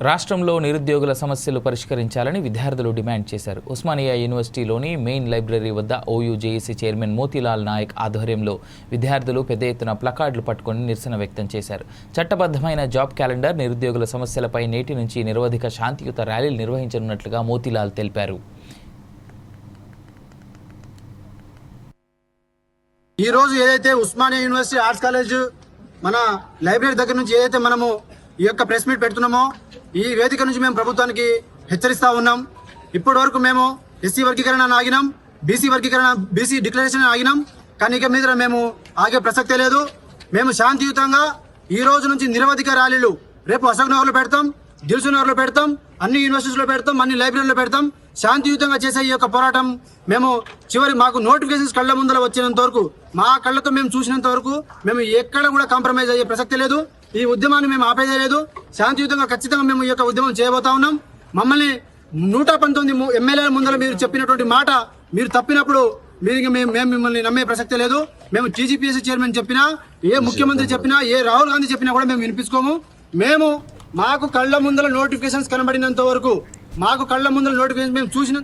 రాష్ట్రంలో నిరుద్యోగుల సమస్యలు పరిష్కరించాలని విద్యార్థులు డిమాండ్ చేశారు. ఉస్మానియా యూనివర్సిటీలోని మెయిన్ లైబ్రరీ వద్ద OU JAC chairman Motilal Naik ఆధ్వర్యంలో విద్యార్థులు పెద్ద ఎత్తున ప్లకార్డులు పట్టుకొని నిరసన వ్యక్తం చేశారు. చట్టబద్ధమైన జాబ్ క్యాలెండర్, నిరుద్యోగుల సమస్యలపై నేటి నుంచి నిరవధిక శాంతియుత ర్యాలీలు నిర్వహించనున్నట్లుగా మోతీలాల్ తెలిపారు. ఈ రోజు ఏదైతే ఉస్మానియా యూనివర్సిటీ ఆర్ట్స్ కాలేజ్ మన లైబ్రరీ దగ్గర నుంచి ఏదైతే మనము ఈ యొక్క ప్రెస్ మీట్ పెడుతున్నామో, ఈ వేదిక నుంచి మేము ప్రభుత్వానికి హెచ్చరిస్తా ఉన్నాం. ఇప్పటి వరకు మేము ఎస్సీ వర్గీకరణ ఆగినాం, బీసీ డిక్లరేషన్ ఆగినాం. కానీ ఇక మీద మేము ఆగే ప్రసక్తే లేదు. మేము శాంతియుతంగా ఈ రోజు నుంచి నిరవధిక ర్యాలీలు రేపు అశోక్ నగర్లో పెడతాం, దిల్సుఖ్ నగర్లో పెడతాం, అన్ని యూనివర్సిటీలో పెడతాం, అన్ని లైబ్రరీలో పెడతాం. శాంతియుతంగా చేసే ఈ యొక్క పోరాటం మేము మాకు నోటిఫికేషన్స్ కళ్ళ ముందర వచ్చినంత వరకు, మా కళ్ళతో మేము చూసినంత వరకు మేము ఎక్కడ కూడా కాంప్రమైజ్ అయ్యే ప్రసక్తి లేదు. ఈ ఉద్యమాన్ని మేము ఆపేదే లేదు. శాంతియుతంగా ఖచ్చితంగా మేము ఈ యొక్క ఉద్యమం చేయబోతా ఉన్నాం. మమ్మల్ని 119 ఎమ్మెల్యేల ముందర మీరు చెప్పినటువంటి మాట మీరు తప్పినప్పుడు మేము మిమ్మల్ని నమ్మే ప్రసక్తి లేదు. మేము టీజీపీఎస్సీ చైర్మన్ చెప్పినా, ఏ ముఖ్యమంత్రి చెప్పినా, ఏ రాహుల్ గాంధీ చెప్పినా కూడా మేము వినిపించుకోము. మాకు కళ్ళ ముందర నోటిఫికేషన్స్ కనబడినంత వరకు, మాకు కళ్ళ ముందర నోటిఫికేషన్ మేము చూసిన